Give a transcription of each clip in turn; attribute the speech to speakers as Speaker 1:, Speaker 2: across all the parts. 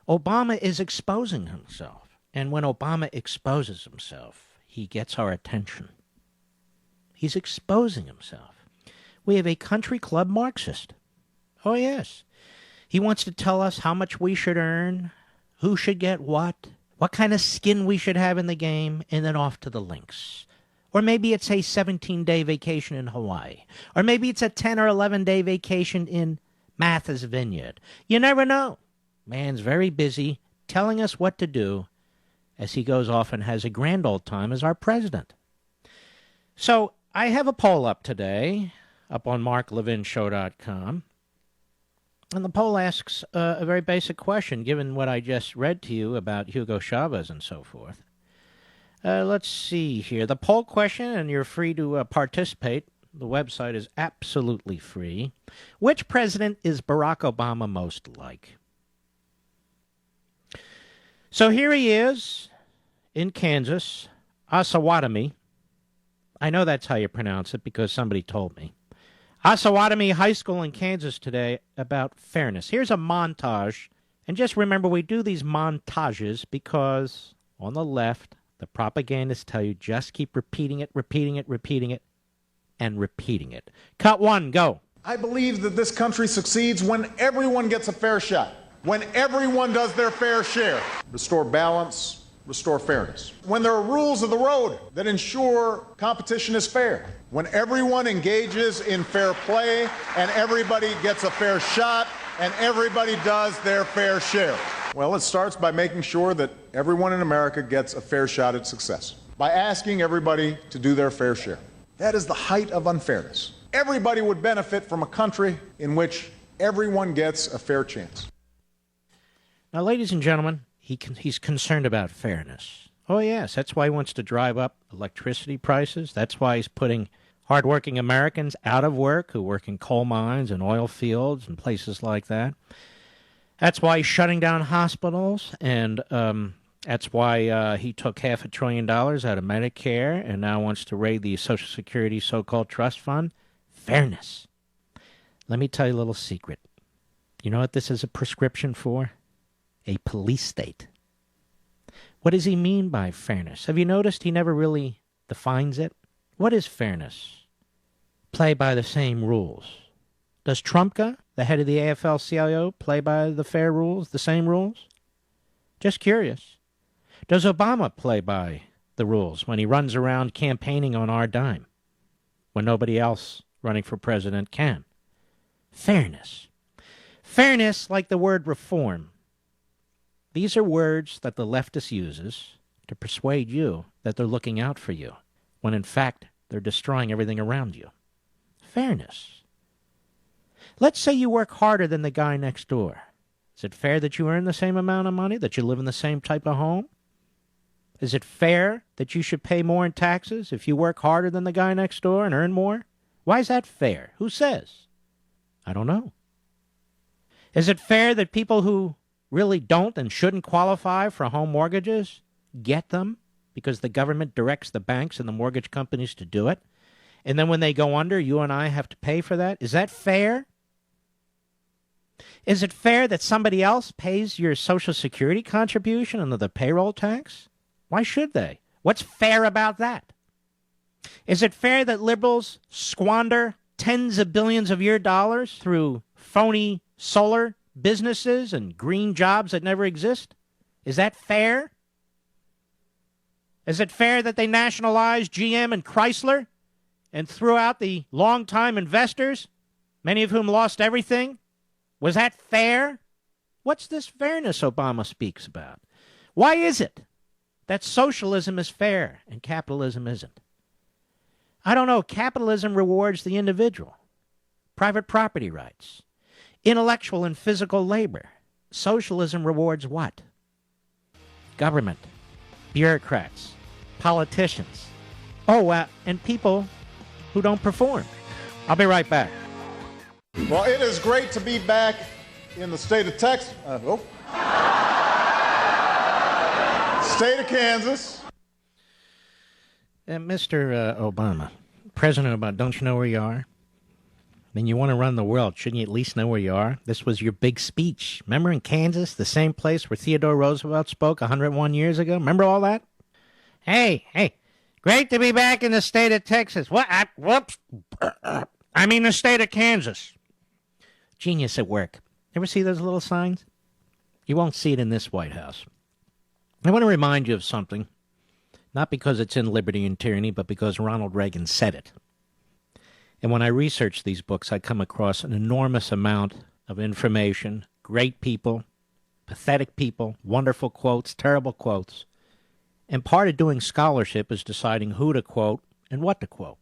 Speaker 1: Obama is exposing himself. And when Obama exposes himself, he gets our attention. He's exposing himself. We have a country club Marxist. Oh, yes. He wants to tell us how much we should earn, who should get what kind of skin we should have in the game, and then off to the links. Or maybe it's a 17-day vacation in Hawaii. Or maybe it's a 10 or 11-day vacation in Martha's Vineyard. You never know. Man's very busy telling us what to do as he goes off and has a grand old time as our president. So I have a poll up today, up on marklevinshow.com. And the poll asks a very basic question, given what I just read to you about Hugo Chavez and so forth. Let's see here. The poll question, and you're free to participate. The website is absolutely free. Which president is Barack Obama most like? So here he is in Kansas, Osawatomie. I know that's how you pronounce it because somebody told me. Osawatomie High School in Kansas today about fairness. Here's a montage. And just remember, we do these montages because on the left, the propagandists tell you just keep repeating it, and repeating it. Cut one, go.
Speaker 2: I believe that this country succeeds when everyone gets a fair shot, when everyone does their fair share. Restore balance, restore fairness. When there are rules of the road that ensure competition is fair. When everyone engages in fair play and everybody gets a fair shot and everybody does their fair share. Well, it starts by making sure that everyone in America gets a fair shot at success, by asking everybody to do their fair share. That is the height of unfairness. Everybody would benefit from a country in which everyone gets a fair chance.
Speaker 1: Now, ladies and gentlemen, he's concerned about fairness. Oh, yes, that's why he wants to drive up electricity prices. That's why he's putting hardworking Americans out of work who work in coal mines and oil fields and places like that. That's why he's shutting down hospitals, and that's why he took $500 billion out of Medicare and now wants to raid the Social Security so-called trust fund. Fairness. Let me tell you a little secret. You know what this is a prescription for? A police state. What does he mean by fairness? Have you noticed he never really defines it? What is fairness? Play by the same rules. Does Trumpka, the head of the AFL-CIO, play by the fair rules, the same rules? Just curious. Does Obama play by the rules when he runs around campaigning on our dime, when nobody else running for president can? Fairness. Fairness, like the word reform. These are words that the leftist uses to persuade you that they're looking out for you, when in fact they're destroying everything around you. Fairness. Let's say you work harder than the guy next door. Is it fair that you earn the same amount of money, that you live in the same type of home? Is it fair that you should pay more in taxes if you work harder than the guy next door and earn more? Why is that fair? Who says? I don't know. Is it fair that people who really don't and shouldn't qualify for home mortgages get them because the government directs the banks and the mortgage companies to do it? And then when they go under, you and I have to pay for that? Is that fair? Is it fair that somebody else pays your Social Security contribution under the payroll tax? Why should they? What's fair about that? Is it fair that liberals squander tens of billions of your dollars through phony solar businesses and green jobs that never exist? Is that fair? Is it fair that they nationalized GM and Chrysler and threw out the longtime investors, many of whom lost everything? Was that fair? What's this fairness Obama speaks about? Why is it that socialism is fair and capitalism isn't? I don't know. Capitalism rewards the individual, private property rights, intellectual and physical labor. Socialism rewards what? Government, bureaucrats, politicians. And people who don't perform. I'll be right back.
Speaker 2: Well, it is great to be back in the state of Texas. State of Kansas.
Speaker 1: Mr. Obama, President Obama, don't you know where you are? mean, you want to run the world. Shouldn't you at least know where you are? This was your big speech. Remember in Kansas, the same place where Theodore Roosevelt spoke 101 years ago? Remember all that? Hey, great to be back in the state of Texas. What? Whoops. I mean the state of Kansas. Genius at work. Ever see those little signs? You won't see it in this White House. I want to remind you of something, not because it's in Liberty and Tyranny, but because Ronald Reagan said it. And when I research these books, I come across an enormous amount of information, great people, pathetic people, wonderful quotes, terrible quotes. And part of doing scholarship is deciding who to quote and what to quote.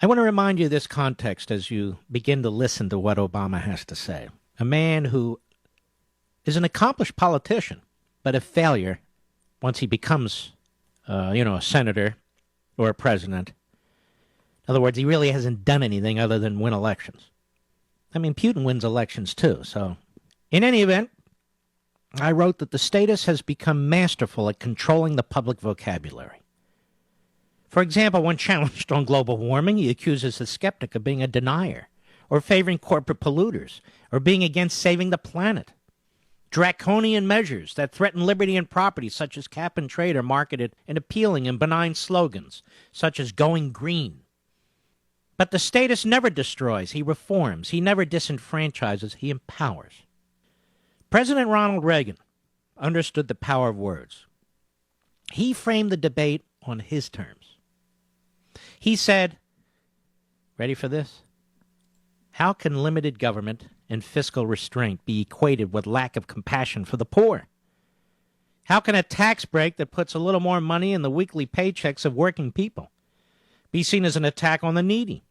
Speaker 1: I want to remind you of this context as you begin to listen to what Obama has to say. A man who is an accomplished politician, but a failure once he becomes, a senator or a president. In other words, he really hasn't done anything other than win elections. I mean, Putin wins elections too, so in any event, I wrote that the statist has become masterful at controlling the public vocabulary. For example, when challenged on global warming, he accuses the skeptic of being a denier, or favoring corporate polluters, or being against saving the planet. Draconian measures that threaten liberty and property, such as cap and trade, are marketed in appealing and benign slogans, such as going green. But the statist never destroys, he reforms, he never disenfranchises, he empowers. President Ronald Reagan understood the power of words. He framed the debate on his terms. He said, ready for this? How can limited government and fiscal restraint be equated with lack of compassion for the poor? How can a tax break that puts a little more money in the weekly paychecks of working people be seen as an attack on the needy?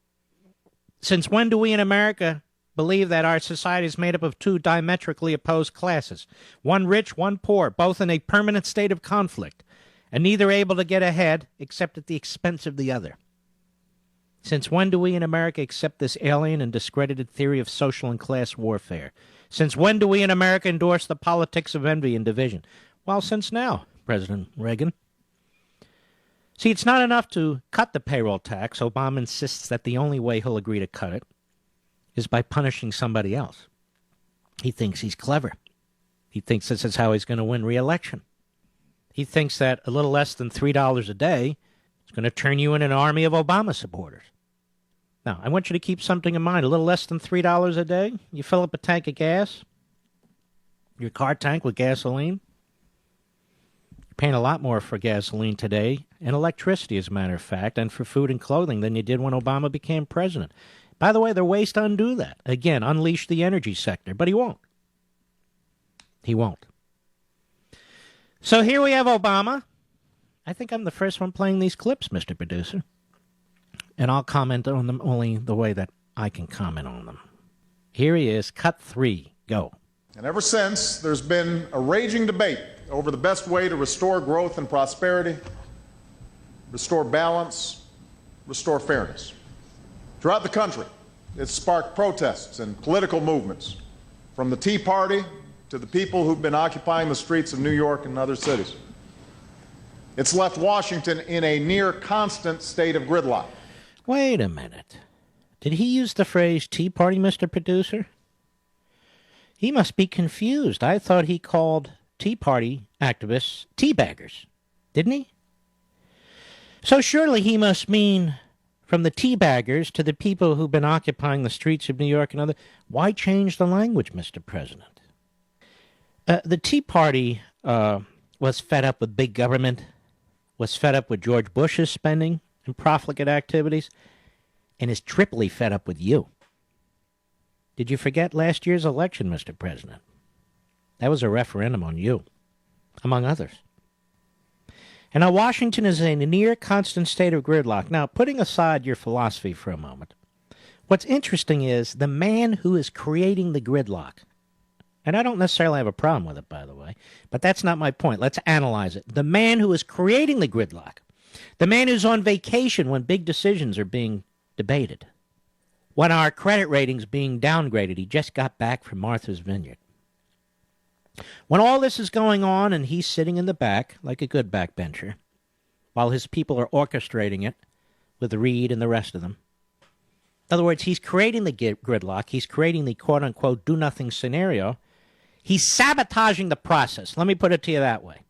Speaker 1: Since when do we in America believe that our society is made up of two diametrically opposed classes, one rich, one poor, both in a permanent state of conflict, and neither able to get ahead except at the expense of the other? Since when do we in America accept this alien and discredited theory of social and class warfare? Since when do we in America endorse the politics of envy and division? Well, since now, President Reagan. See, it's not enough to cut the payroll tax. Obama insists that the only way he'll agree to cut it is by punishing somebody else. He thinks he's clever. He thinks this is how he's going to win re-election. He thinks that a little less than $3 a day is going to turn you in an army of Obama supporters. Now, I want you to keep something in mind. A little less than $3 a day, you fill up a tank of gas, your car tank with gasoline. You're paying a lot more for gasoline today and electricity, as a matter of fact, and for food and clothing than you did when Obama became president. By the way, there are ways to undo that. Again, unleash the energy sector, but he won't. He won't. So here we have Obama. I think I'm the first one playing these clips, Mr. Producer. And I'll comment on them only the way that I can comment on them. Here he is, cut 3, go.
Speaker 2: And ever since, there's been a raging debate over the best way to restore growth and prosperity, restore balance, restore fairness. Throughout the country, it's sparked protests and political movements, from the Tea Party to the people who've been occupying the streets of New York and other cities. It's left Washington in a near constant state of gridlock.
Speaker 1: Wait a minute. Did he use the phrase Tea Party, Mr. Producer? He must be confused. I thought he called Tea Party activists teabaggers, didn't he? So surely he must mean from the teabaggers to the people who've been occupying the streets of New York and other. Why change the language, Mr. President? The Tea Party was fed up with big government, was fed up with George Bush's spending and profligate activities, and is triply fed up with you. Did you forget last year's election, Mr. President? That was a referendum on you, among others. And now Washington is in a near constant state of gridlock. Now, putting aside your philosophy for a moment, what's interesting is the man who is creating the gridlock, and I don't necessarily have a problem with it, by the way, but that's not my point. Let's analyze it. The man who is creating the gridlock, the man who's on vacation when big decisions are being debated, when our credit rating's being downgraded, he just got back from Martha's Vineyard. When all this is going on and he's sitting in the back like a good backbencher, while his people are orchestrating it with Reed and the rest of them, In other words, he's creating the gridlock. He's creating the quote-unquote do-nothing scenario. He's sabotaging the process. Let me put it to you that way.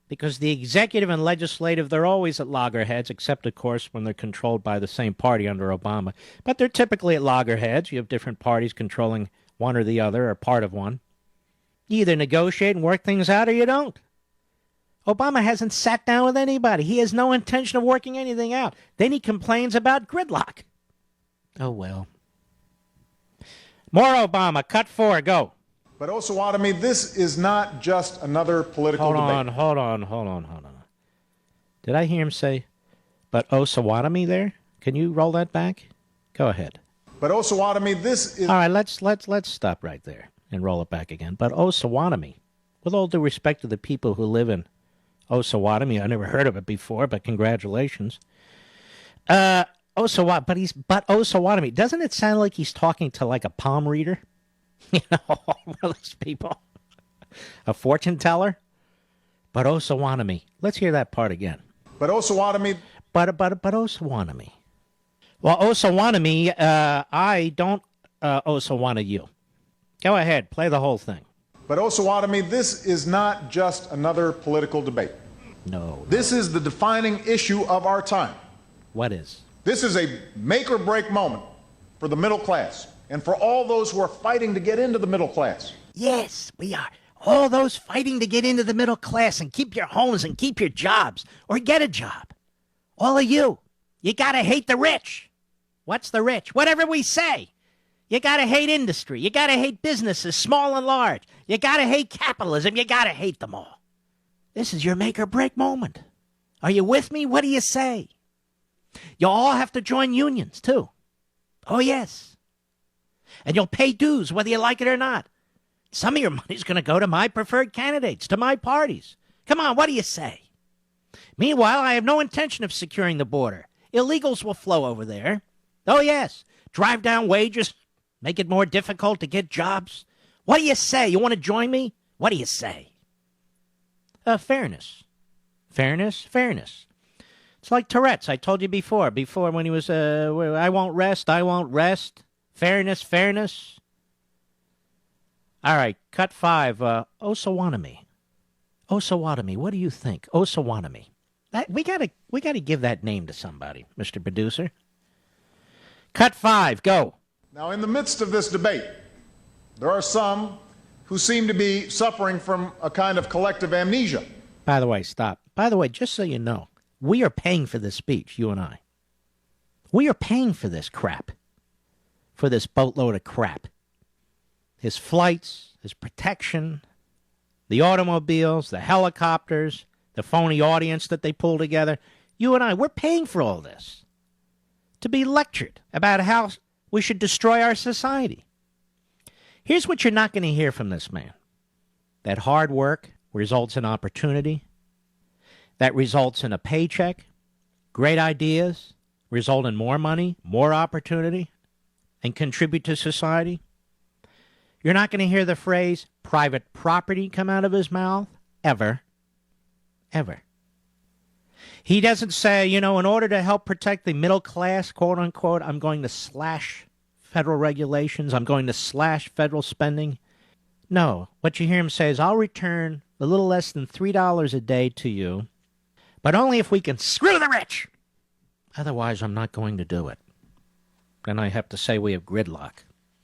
Speaker 1: Because the executive and legislative, they're always at loggerheads, except, of course, when they're controlled by the same party under Obama. But they're typically at loggerheads. You have different parties controlling one or the other or part of one. You either negotiate and work things out or you don't. Obama hasn't sat down with anybody. He has no intention of working anything out. Then he complains about gridlock. Oh, well. More Obama. Cut 4. Go.
Speaker 2: But Osawatomie, this is not just another political debate.
Speaker 1: Hold on. Did I hear him say, but Osawatomie there? Can you roll that back? Go ahead.
Speaker 2: But Osawatomie, this is...
Speaker 1: All right, let's stop right there and roll it back again. But Osawatomie, with all due respect to the people who live in Osawatomie, I never heard of it before, but congratulations. Osawatomie, doesn't it sound like he's talking to like a palm reader? You know, one of those people. A fortune teller? But Osawatomie. Let's hear that part again.
Speaker 2: But Osawatomie...
Speaker 1: But Osawatomie. Well, Osawatomie, I don't Osawana you. Go ahead, play the whole thing.
Speaker 2: But Osawatomie, this is not just another political debate.
Speaker 1: No.
Speaker 2: This is the defining issue of our time.
Speaker 1: What is?
Speaker 2: This is a make-or-break moment for the middle class and for all those who are fighting to get into the middle class.
Speaker 1: Yes, we are. All those fighting to get into the middle class and keep your homes and keep your jobs or get a job. All of you. You got to hate the rich. What's the rich? Whatever we say. You got to hate industry. You got to hate businesses, small and large. You got to hate capitalism. You got to hate them all. This is your make-or-break moment. Are you with me? What do you say? You all have to join unions, too. Oh, yes. And you'll pay dues whether you like it or not. Some of your money's going to go to my preferred candidates, to my parties. Come on, what do you say? Meanwhile, I have no intention of securing the border. Illegals will flow over there. Oh, yes. Drive down wages, make it more difficult to get jobs. What do you say? You want to join me? What do you say? Fairness. Fairness. It's like Tourette's. I told you before when he was, I won't rest. Fairness. All right, cut 5. Osawatomie, what do you think? Osawatomie. We gotta give that name to somebody, Mr. Producer. Cut 5, go.
Speaker 2: Now, in the midst of this debate, there are some who seem to be suffering from a kind of collective amnesia.
Speaker 1: By the way, stop. By the way, just so you know, we are paying for this speech, you and I. We are paying for this crap. For this boatload of crap. His flights, his protection, the automobiles, the helicopters, the phony audience that they pull together. You and I, we're paying for all this. To be lectured about how we should destroy our society. Here's what you're not going to hear from this man. That hard work results in opportunity. That results in a paycheck. Great ideas result in more money, more opportunity, and contribute to society. You're not going to hear the phrase private property come out of his mouth, ever. He doesn't say, in order to help protect the middle class, quote unquote, I'm going to slash federal regulations, I'm going to slash federal spending. No, what you hear him say is, I'll return a little less than $3 a day to you, but only if we can screw the rich. Otherwise, I'm not going to do it. Then I have to say we have gridlock.